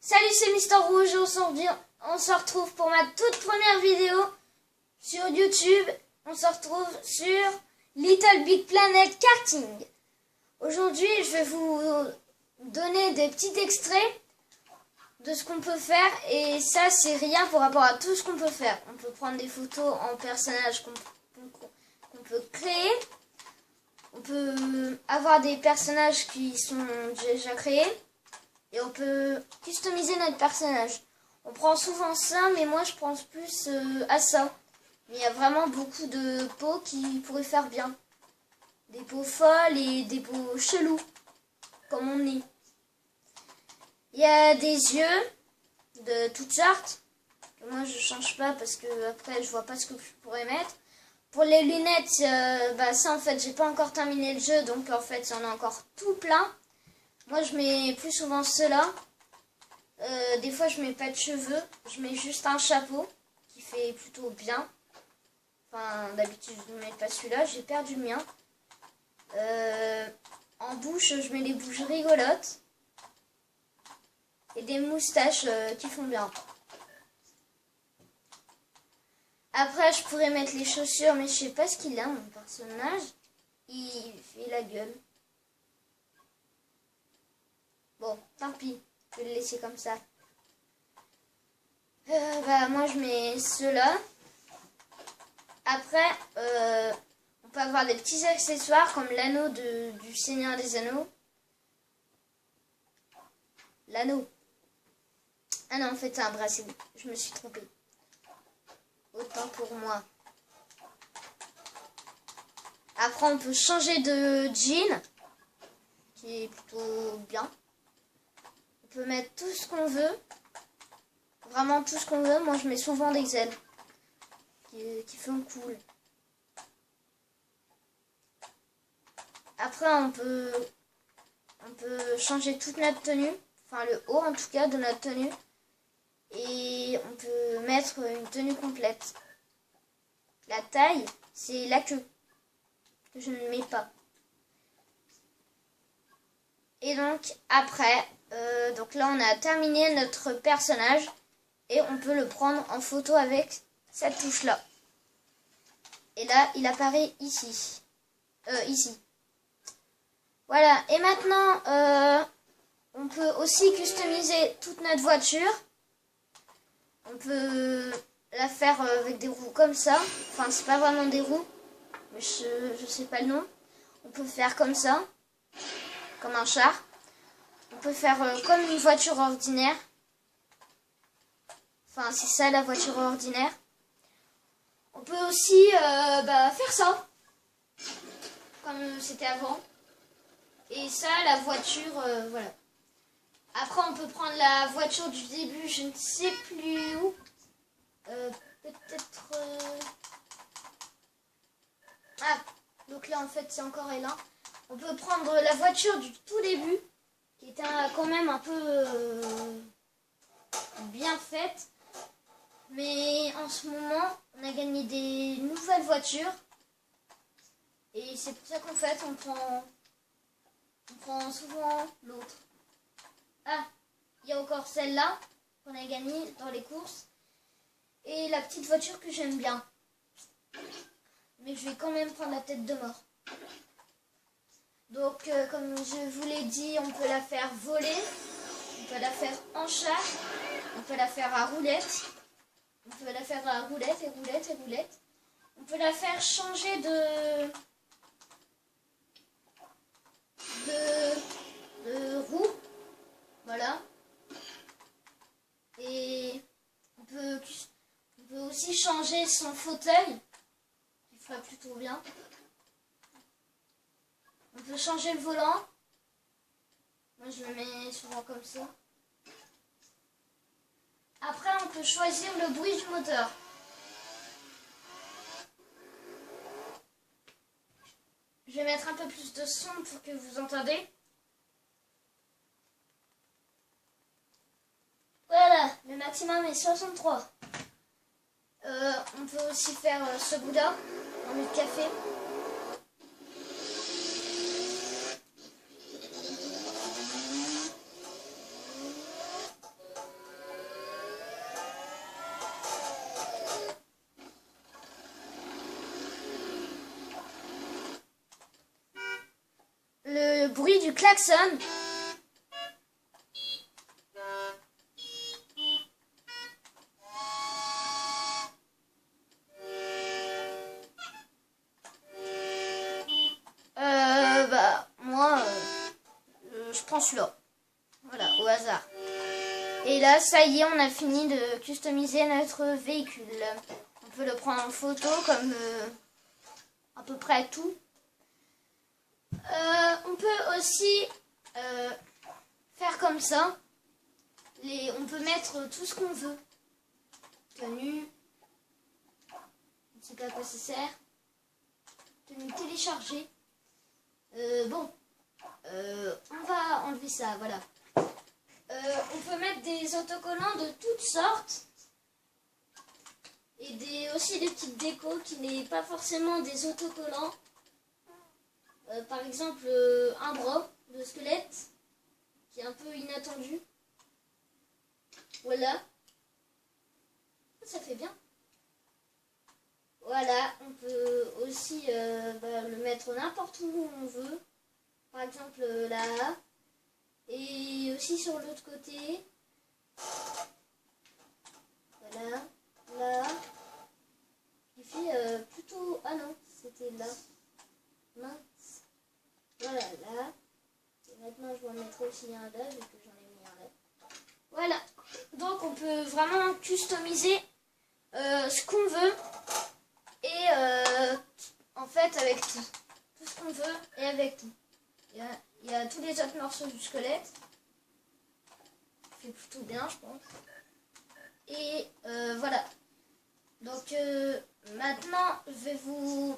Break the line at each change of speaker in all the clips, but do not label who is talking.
Salut, c'est Mister Rouge, on se retrouve pour ma toute première vidéo sur YouTube. On se retrouve sur Little Big Planet Karting. Aujourd'hui, je vais vous donner des petits extraits de ce qu'on peut faire. Et ça, c'est rien par rapport à tout ce qu'on peut faire. On peut prendre des photos en personnages qu'on peut créer. On peut avoir des personnages qui sont déjà créés. Et on peut customiser notre personnage. On prend souvent ça, mais moi je pense plus à ça. Mais il y a vraiment beaucoup de peaux qui pourraient faire bien. Des peaux folles et des peaux chelous, comme on est. Il y a des yeux de toutes sortes. Moi je change pas parce que après je vois pas ce que je pourrais mettre. Pour les lunettes, ça en fait j'ai pas encore terminé le jeu, donc en fait il y en a encore tout plein. Moi, je mets plus souvent ceux-là. Des fois, je mets pas de cheveux. Je mets juste un chapeau qui fait plutôt bien. Enfin, d'habitude, je ne mets pas celui-là. J'ai perdu le mien. En bouche, je mets les bouches rigolotes. Et des moustaches qui font bien. Après, je pourrais mettre les chaussures, mais je sais pas ce qu'il a, mon personnage. Il fait la gueule. Bon, tant pis, je vais le laisser comme ça. Moi, je mets ceux-là. Après, on peut avoir des petits accessoires comme l'anneau du Seigneur des Anneaux. L'anneau. Ah non, en fait, c'est un bracelet. Je me suis trompée. Autant pour moi. Après, on peut changer de jean, qui est plutôt bien. On peut mettre tout ce qu'on veut. Vraiment tout ce qu'on veut. Moi, je mets souvent des ailes qui font cool. Après, on peut changer toute notre tenue. Enfin, le haut, en tout cas, de notre tenue. Et on peut mettre une tenue complète. La taille, c'est la queue. Que je ne mets pas. Et donc, après... donc là, on a terminé notre personnage et on peut le prendre en photo avec cette touche-là. Et là, il apparaît ici. Ici. Voilà. Et maintenant, on peut aussi customiser toute notre voiture. On peut la faire avec des roues comme ça. Enfin, c'est pas vraiment des roues, mais je sais pas le nom. On peut faire comme ça, comme un char. On peut faire comme une voiture ordinaire. Enfin, c'est ça la voiture ordinaire. On peut aussi faire ça. Comme c'était avant. Et ça, la voiture, voilà. Après, on peut prendre la voiture du début, je ne sais plus où. Peut-être... Ah, donc là, en fait, c'est encore là. On peut prendre la voiture du tout début. Qui était quand même un peu bien faite. Mais en ce moment, on a gagné des nouvelles voitures. Et c'est pour ça qu'en fait, on prend souvent l'autre. Ah, il y a encore celle-là qu'on a gagnée dans les courses. Et la petite voiture que j'aime bien. Mais je vais quand même prendre la tête de mort. Donc, comme je vous l'ai dit, on peut la faire voler, on peut la faire en char, on peut la faire à roulette, on peut la faire à roulette et roulette et roulette. On peut la faire changer de roue, voilà. Et on peut aussi changer son fauteuil, qui ferait plutôt bien. On peut changer le volant. Moi, je le mets souvent comme ça. Après, on peut choisir le bruit du moteur. Je vais mettre un peu plus de son pour que vous entendez. Voilà, le maximum est 63. On peut aussi faire ce bout-là, en mode café. klaxonne. Moi, je prends celui-là. Voilà, au hasard. Et là, ça y est, on a fini de customiser notre véhicule. On peut le prendre en photo comme à peu près tout. On peut aussi faire comme ça. On peut mettre tout ce qu'on veut. Tenue. Je ne sais pas à quoi ça sert. Tenue téléchargée. On va enlever ça, voilà. On peut mettre des autocollants de toutes sortes. Et aussi des petites décos qui n'est pas forcément des autocollants. Par exemple, un bras de squelette qui est un peu inattendu. Voilà. Ça fait bien. Voilà, on peut aussi le mettre n'importe où on veut. Par exemple là. Et aussi sur l'autre côté. Voilà. Là. Il fait plutôt... Ah non, c'était là. Mince. Voilà, là. Et maintenant, je vais en mettre aussi un là, vu que j'en ai mis un là. Voilà. Donc, on peut vraiment customiser ce qu'on veut. Et en fait, avec tout. Tout ce qu'on veut et avec tout. Il y a tous les autres morceaux du squelette. Fait plutôt bien, je pense. Et voilà. Donc maintenant, je vais vous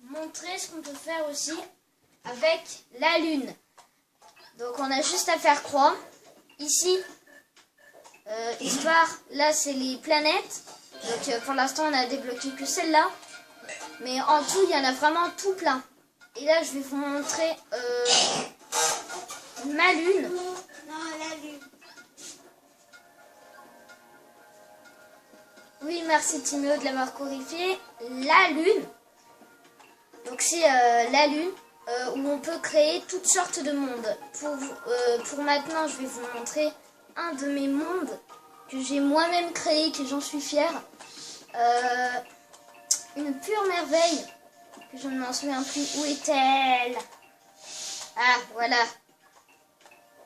montrer ce qu'on peut faire aussi avec la lune. Donc on a juste à faire croix. Ici, histoire, là c'est les planètes. Donc pour l'instant, on a débloqué que celle-là. Mais en tout, il y en a vraiment tout plein. Et là, je vais vous montrer ma lune.
Non, la lune.
Oui, merci Timéo de l'avoir corrigé. La lune. Donc c'est la lune où on peut créer toutes sortes de mondes. Pour maintenant, je vais vous montrer un de mes mondes que j'ai moi-même créé, que j'en suis fière. Une pure merveille. Que je ne m'en souviens plus. Où est-elle? Ah, voilà.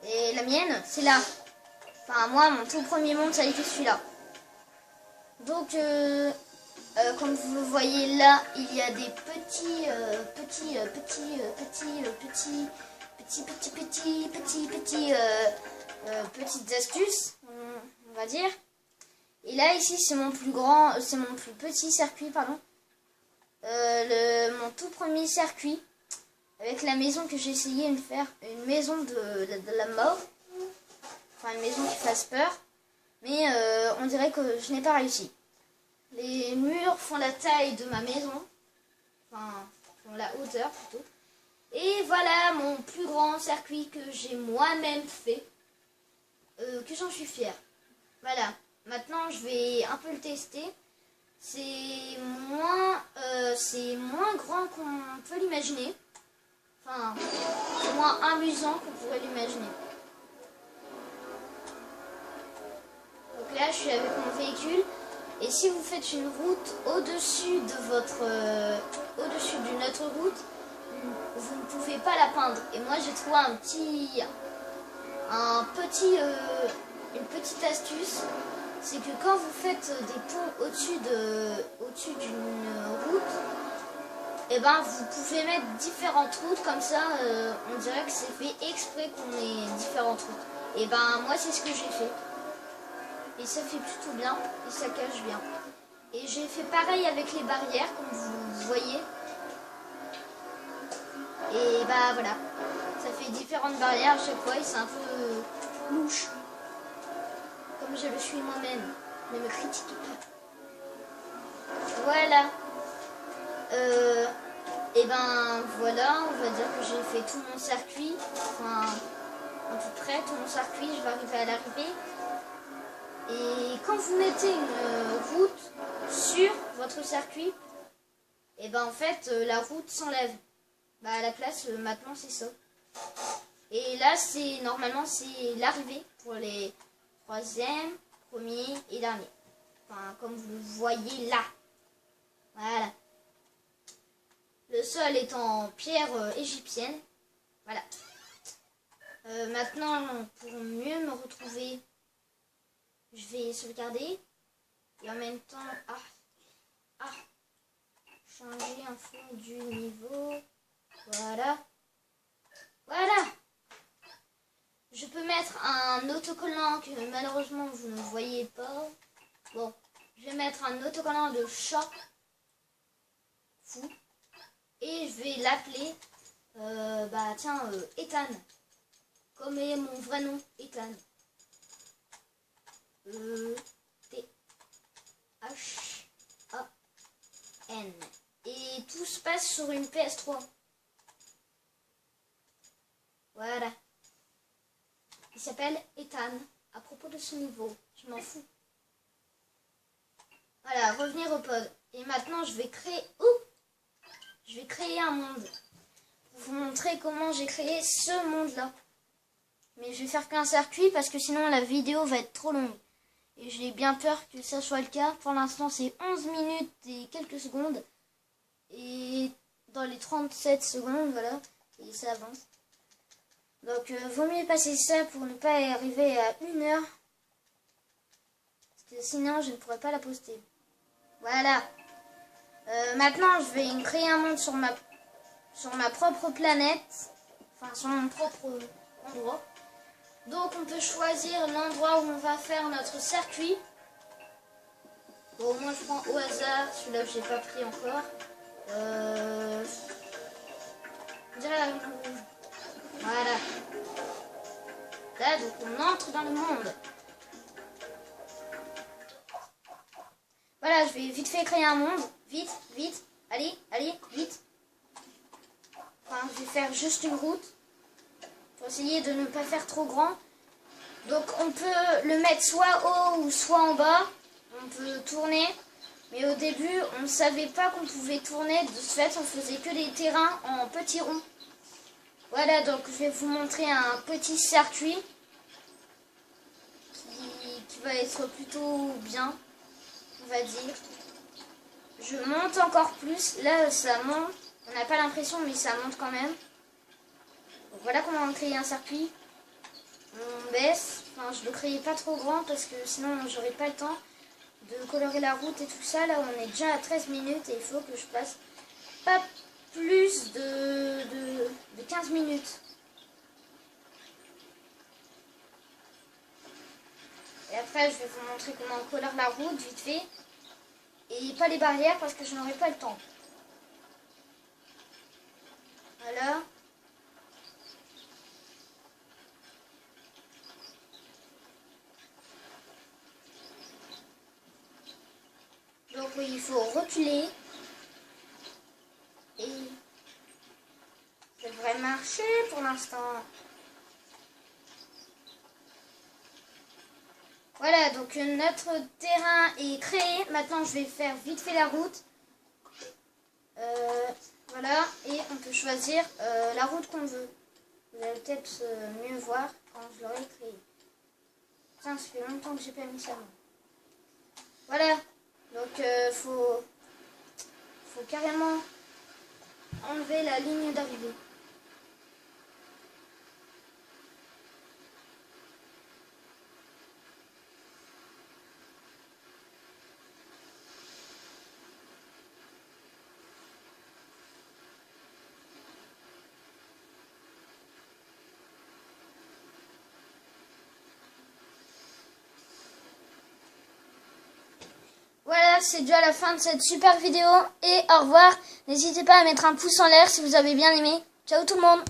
Et la mienne, c'est là. Enfin, moi, mon tout premier monde, ça a été celui-là. Donc, comme vous le voyez là, il y a des petites astuces, on va dire. Et là, ici, c'est mon plus petit circuit, pardon. Mon tout premier circuit avec la maison que j'ai essayé de faire, une maison de la mort, enfin une maison qui fasse peur, mais on dirait que je n'ai pas réussi. Les murs font la taille de ma maison, enfin font la hauteur plutôt, et voilà mon plus grand circuit que j'ai moi-même fait, que j'en suis fière. Voilà, maintenant je vais un peu le tester. C'est moins grand qu'on peut l'imaginer. Enfin, c'est moins amusant qu'on pourrait l'imaginer. Donc là, je suis avec mon véhicule. Et si vous faites une route au-dessus d'une autre route, vous ne pouvez pas la peindre. Et moi, j'ai trouvé une petite astuce. C'est que quand vous faites des ponts au-dessus d'une route, et ben vous pouvez mettre différentes routes comme ça, on dirait que c'est fait exprès qu'on ait différentes routes. Et ben moi c'est ce que j'ai fait. Et ça fait plutôt bien, et ça cache bien. Et j'ai fait pareil avec les barrières, comme vous voyez. Et bah voilà, ça fait différentes barrières à chaque fois et c'est un peu louche. Comme je le suis moi-même, ne me critiquez pas. Voilà. Et ben voilà, on va dire que j'ai fait tout mon circuit. Enfin, à peu près tout mon circuit, je vais arriver à l'arrivée. Et quand vous mettez une route sur votre circuit, et ben en fait la route s'enlève. Bah à la place maintenant c'est ça. Et là, normalement, c'est l'arrivée pour les troisième, premier et dernier. Enfin, comme vous le voyez là. Voilà. Le sol est en pierre égyptienne. Voilà. Maintenant, pour mieux me retrouver, je vais sauvegarder. Et en même temps, changer un fond du niveau. Voilà. Voilà. Je peux mettre un autocollant que malheureusement vous ne voyez pas. Bon, je vais mettre un autocollant de chat fou. Et je vais l'appeler, Ethan. Comme est mon vrai nom, Ethan. Ethan. Et tout se passe sur une PS3. Voilà. Il s'appelle Ethan. À propos de ce niveau, je m'en fous. Voilà, revenir au pod. Et maintenant, je vais créer un monde. Pour vous montrer comment j'ai créé ce monde-là. Mais je vais faire qu'un circuit parce que sinon la vidéo va être trop longue. Et j'ai bien peur que ça soit le cas. Pour l'instant, c'est 11 minutes et quelques secondes. Et dans les 37 secondes, voilà. Et ça avance. Donc, vaut mieux passer ça pour ne pas arriver à 1 heure. Parce que sinon, je ne pourrais pas la poster. Voilà. Maintenant, je vais créer un monde sur ma propre planète. Enfin, sur mon propre endroit. Donc, on peut choisir l'endroit où on va faire notre circuit. Bon, moi, je prends au hasard. Celui-là que j'ai pas pris encore. Je dirais la rouge. Voilà. Là, donc, on entre dans le monde. Voilà, je vais vite fait créer un monde. Vite, vite. Allez, vite. Enfin, je vais faire juste une route. Pour essayer de ne pas faire trop grand. Donc, on peut le mettre soit haut ou soit en bas. On peut tourner. Mais au début, on ne savait pas qu'on pouvait tourner. De ce fait, on faisait que des terrains en petits ronds. Voilà, donc je vais vous montrer un petit circuit. Qui va être plutôt bien. On va dire. Je monte encore plus. Là, ça monte. On n'a pas l'impression, mais ça monte quand même. Donc, voilà comment on crée un circuit. On baisse. Enfin, je ne le créais pas trop grand parce que sinon, j'aurais pas le temps de colorer la route et tout ça. Là, on est déjà à 13 minutes et il faut que je passe pas plus de 15 minutes. Et après, je vais vous montrer comment on colore la route vite fait. Et pas les barrières parce que je n'aurai pas le temps. Voilà. Donc oui, il faut reculer. Et ça devrait marcher pour l'instant. Voilà, donc notre terrain est créé. Maintenant, je vais faire vite fait la route. Voilà, et on peut choisir la route qu'on veut. Vous allez peut-être mieux voir quand je l'aurai créé. Putain, ça fait longtemps que j'ai pas mis ça. Voilà, donc faut carrément enlever la ligne d'arrivée. Voilà, c'est déjà la fin de cette super vidéo et au revoir. N'hésitez pas à mettre un pouce en l'air si vous avez bien aimé. Ciao tout le monde.